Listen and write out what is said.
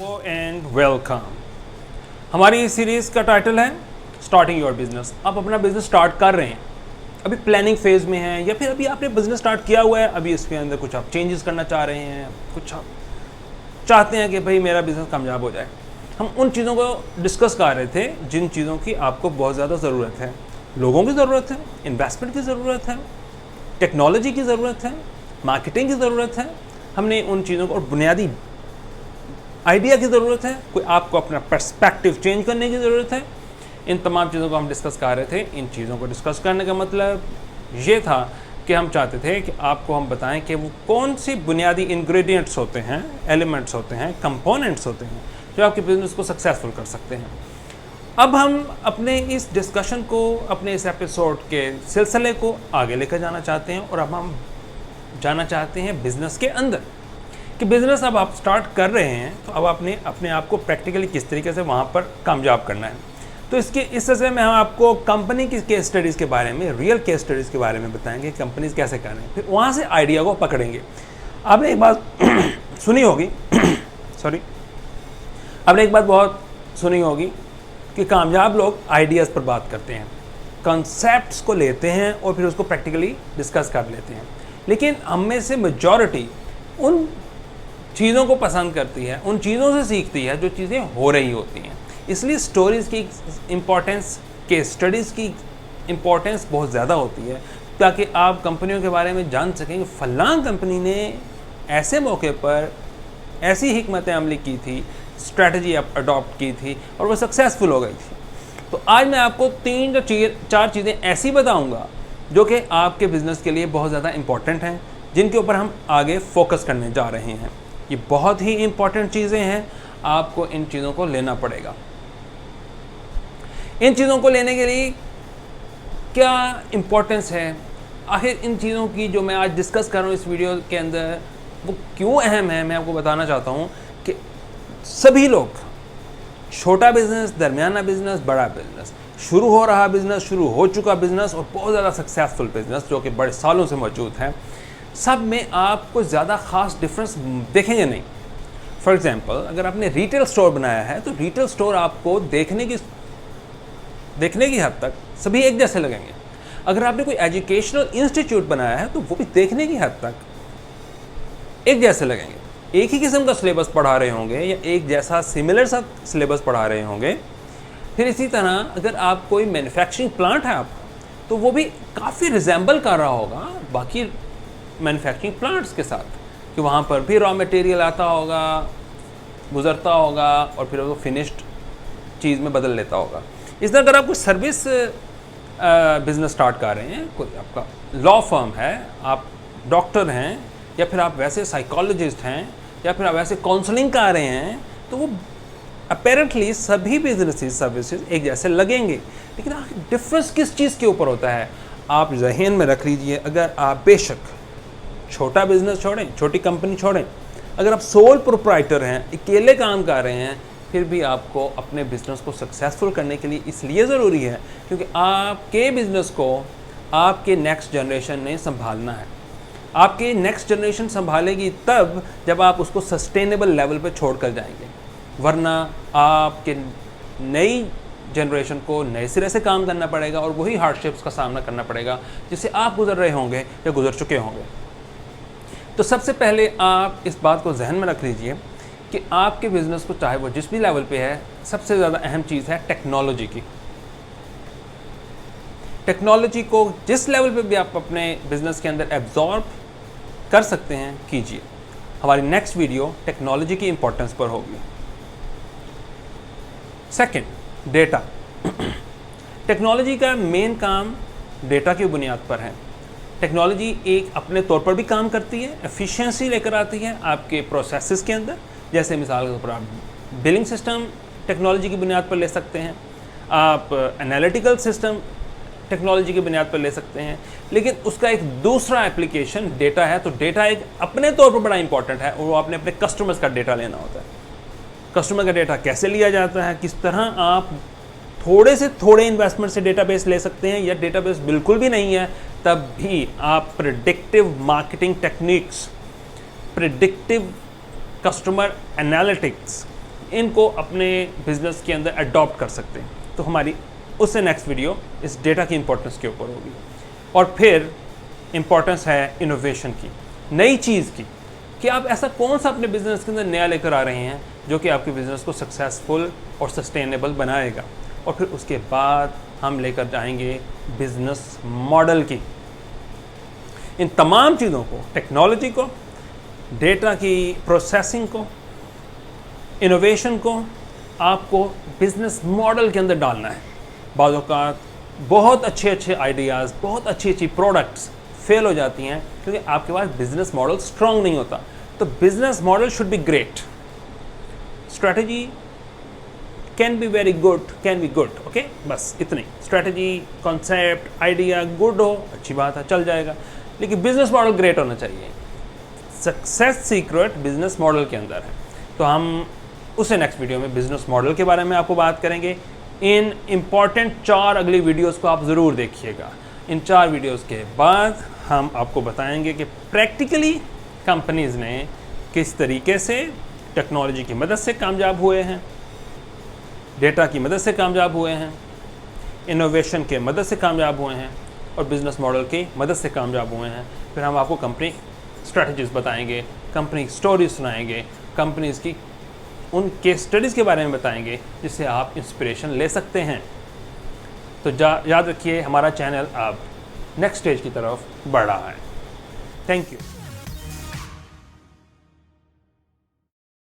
Hello and welcome. हमारी इस series का टाइटल है स्टार्टिंग योर बिजनेस। आप अपना बिजनेस स्टार्ट कर रहे हैं, अभी प्लानिंग फेज़ में हैं, या फिर अभी आपने बिजनेस स्टार्ट किया हुआ है, अभी इसके अंदर कुछ आप चेंजेस करना चाह रहे हैं, कुछ आप चाहते हैं कि भाई मेरा बिजनेस कामयाब हो जाए। हम उन चीज़ों को डिस्कस कर रहे थे जिन चीज़ों की आपको बहुत ज़्यादा ज़रूरत है। लोगों की ज़रूरत है, इन्वेस्टमेंट की ज़रूरत है, टेक्नोलॉजी की ज़रूरत है, मार्केटिंग की ज़रूरत है। हमने उन चीज़ों को, और बुनियादी आइडिया की ज़रूरत है, कोई आपको अपना पर्सपेक्टिव चेंज करने की ज़रूरत है। इन तमाम चीज़ों को हम डिस्कस कर रहे थे। इन चीज़ों को डिस्कस करने का मतलब ये था कि हम चाहते थे कि आपको हम बताएं कि वो कौन सी बुनियादी इंग्रेडिएंट्स होते हैं, एलिमेंट्स होते हैं, कंपोनेंट्स होते हैं जो आपके बिज़नेस को सक्सेसफुल कर सकते हैं। अब हम अपने इस डिस्कशन को, अपने इस एपिसोड के सिलसिले को आगे लेकर जाना चाहते हैं, और अब हम जाना चाहते हैं बिज़नेस के अंदर कि बिज़नेस अब आप स्टार्ट कर रहे हैं, तो अब आपने अपने आप को प्रैक्टिकली किस तरीके से वहाँ पर कामयाब करना है। तो इस सिलसिले में हम आपको कंपनी की केस स्टडीज़ के बारे में, रियल केस स्टडीज़ के बारे में बताएंगे, कंपनीज कैसे कर रहे हैं, फिर वहाँ से आइडिया को पकड़ेंगे। आपने एक बात सुनी होगी सॉरी आपने एक बात बहुत सुनी होगी कि कामयाब लोग आइडियाज़ पर बात करते हैं, कॉन्सेप्ट्स को लेते हैं और फिर उसको प्रैक्टिकली डिस्कस कर लेते हैं। लेकिन हम में से मेजॉरिटी उन चीज़ों को पसंद करती है, उन चीज़ों से सीखती है जो चीज़ें हो रही होती हैं। इसलिए स्टोरीज़ की इम्पोर्टेंस, केस स्टडीज़ की इम्पोर्टेंस बहुत ज़्यादा होती है, ताकि आप कंपनियों के बारे में जान सकें कि फ़लाँ कंपनी ने ऐसे मौके पर ऐसी हिकमत अमली की थी, स्ट्रैटेजी अडॉप्ट की थी और वो सक्सेसफुल हो गई थी। तो आज मैं आपको 3 या 4 चीज़ें ऐसी बताऊँगा जो कि आपके बिज़नेस के लिए बहुत ज़्यादा इम्पॉर्टेंट हैं, जिनके ऊपर हम आगे फोकस करने जा रहे हैं। ये बहुत ही इम्पॉर्टेंट चीज़ें हैं, आपको इन चीज़ों को लेना पड़ेगा। इन चीज़ों को लेने के लिए क्या इम्पोर्टेंस है, आखिर इन चीज़ों की जो मैं आज डिस्कस कर रहा हूँ इस वीडियो के अंदर, वो क्यों अहम है, मैं आपको बताना चाहता हूँ कि सभी लोग, छोटा बिज़नेस, दरमियाना बिज़नेस, बड़ा बिज़नेस, शुरू हो रहा बिज़नेस, शुरू हो चुका बिज़नेस और बहुत ज़्यादा सक्सेसफुल बिज़नेस जो कि बड़े सालों से मौजूद है, सब में आपको ज़्यादा ख़ास डिफरेंस देखेंगे नहीं। फॉर एग्ज़ाम्पल, अगर आपने रिटेल स्टोर बनाया है तो रिटेल स्टोर आपको देखने की हद तक सभी एक जैसे लगेंगे। अगर आपने कोई एजुकेशनल इंस्टीट्यूट बनाया है तो वो भी देखने की हद तक एक जैसे लगेंगे। एक ही किस्म का सिलेबस पढ़ा रहे होंगे या एक जैसा सिमिलर सा सिलेबस पढ़ा रहे होंगे। फिर इसी तरह अगर आप कोई मैन्युफैक्चरिंग प्लांट है आप, तो वो भी काफ़ी रिजेंबल कर रहा होगा बाकी मैन्युफैक्चरिंग प्लांट्स के साथ, कि वहाँ पर भी रॉ मटेरियल आता होगा, गुज़रता होगा और फिर वो फिनिश्ड चीज़ में बदल लेता होगा। इस तरह अगर आप कोई सर्विस बिज़नेस स्टार्ट कर रहे हैं, कोई आपका लॉ फर्म है, आप डॉक्टर हैं, या फिर आप वैसे साइकोलॉजिस्ट हैं, या फिर आप वैसे काउंसलिंग कर रहे हैं, तो वो अपेरेंटली सभी बिजनेसेस सर्विसेज एक जैसे लगेंगे। लेकिन डिफरेंस किस चीज़ के ऊपर होता है, आप ज़हन में रख लीजिए। अगर आप बेशक छोटा बिज़नेस छोड़ें, छोटी कंपनी छोड़ें, अगर आप सोल प्रोप्राइटर हैं, अकेले काम कर रहे हैं, फिर भी आपको अपने बिज़नेस को सक्सेसफुल करने के लिए इसलिए ज़रूरी है क्योंकि आपके बिज़नेस को आपके नेक्स्ट जनरेशन ने संभालना है। आपके नेक्स्ट जनरेशन संभालेगी तब जब आप उसको सस्टेनेबल लेवल पे छोड़ कर जाएंगे, वरना आपके नई जनरेशन को नए सिरे से काम करना पड़ेगा और वही हार्डशिप्स का सामना करना पड़ेगा जिससे आप गुजर रहे होंगे या गुजर चुके होंगे। तो सबसे पहले आप इस बात को जहन में रख लीजिए कि आपके बिज़नेस को, चाहे वो जिस भी लेवल पे है, सबसे ज़्यादा अहम चीज़ है टेक्नोलॉजी की। टेक्नोलॉजी को जिस लेवल पे भी आप अपने बिज़नेस के अंदर एब्जॉर्ब कर सकते हैं, कीजिए। हमारी नेक्स्ट वीडियो टेक्नोलॉजी की इंपॉर्टेंस पर होगी। Second, data. टेक्नोलॉजी का मेन काम डेटा की बुनियाद पर है। टेक्नोलॉजी एक अपने तौर पर भी काम करती है, एफिशिएंसी लेकर आती है आपके प्रोसेसेस के अंदर। जैसे मिसाल के तौर पर आप बिलिंग सिस्टम टेक्नोलॉजी की बुनियाद पर ले सकते हैं, आप एनालिटिकल सिस्टम टेक्नोलॉजी की बुनियाद पर ले सकते हैं। लेकिन उसका एक दूसरा एप्लीकेशन डेटा है। तो डेटा एक अपने तौर पर बड़ा इंपॉर्टेंट है और वो आपने अपने कस्टमर्स का डेटा लेना होता है। कस्टमर का डेटा कैसे लिया जाता है, किस तरह आप थोड़े से थोड़े इन्वेस्टमेंट से डेटाबेस ले सकते हैं, या डेटाबेस बिल्कुल भी नहीं है तब भी आप predictive marketing techniques, predictive customer analytics इनको अपने बिजनेस के अंदर अडॉप्ट कर सकते हैं। तो हमारी उससे नेक्स्ट वीडियो इस डेटा की इंपॉर्टेंस के ऊपर होगी। और फिर इंपॉर्टेंस है इनोवेशन की, नई चीज़ की, कि आप ऐसा कौन सा अपने बिजनेस के अंदर नया लेकर आ रहे हैं जो कि आपके बिजनेस को सक्सेसफुल और सस्टेनेबल बनाएगा। और फिर उसके बाद हम लेकर जाएंगे बिजनेस मॉडल की। इन तमाम चीज़ों को, टेक्नोलॉजी को, डेटा की प्रोसेसिंग को, इनोवेशन को आपको बिजनेस मॉडल के अंदर डालना है। बाज़ औक़ात बहुत अच्छे आइडियाज़, बहुत अच्छी प्रोडक्ट्स फेल हो जाती हैं क्योंकि आपके पास बिजनेस मॉडल स्ट्रॉन्ग नहीं होता। तो business model should be great, strategy can be very good, can be good, okay, बस इतनी। स्ट्रैटेजी, कॉन्सेप्ट, आइडिया गुड हो, अच्छी बात है, चल जाएगा, लेकिन बिजनेस मॉडल ग्रेट होना चाहिए। सक्सेस सीक्रेट बिजनेस मॉडल के अंदर है। तो हम उसे नेक्स्ट वीडियो में बिजनेस मॉडल के बारे में आपको बात करेंगे। इन इम्पॉर्टेंट 4 अगली वीडियोस को आप ज़रूर देखिएगा। इन 4 वीडियोस के बाद हम आपको बताएंगे कि प्रैक्टिकली कंपनीज़ ने किस तरीके से टेक्नोलॉजी की मदद से कामयाब हुए हैं, डेटा की मदद से कामयाब हुए हैं, इनोवेशन के मदद से कामयाब हुए हैं और बिज़नेस मॉडल की मदद से कामयाब हुए हैं। फिर हम आपको कंपनी स्ट्रैटेजीज़ बताएंगे, कंपनी स्टोरीज सुनाएंगे, कंपनीज़ की उन केस स्टडीज़ के बारे में बताएंगे जिससे आप इंस्पिरेशन ले सकते हैं। तो याद रखिए, हमारा चैनल अब नेक्स्ट स्टेज की तरफ बढ़ रहा है। Thank you.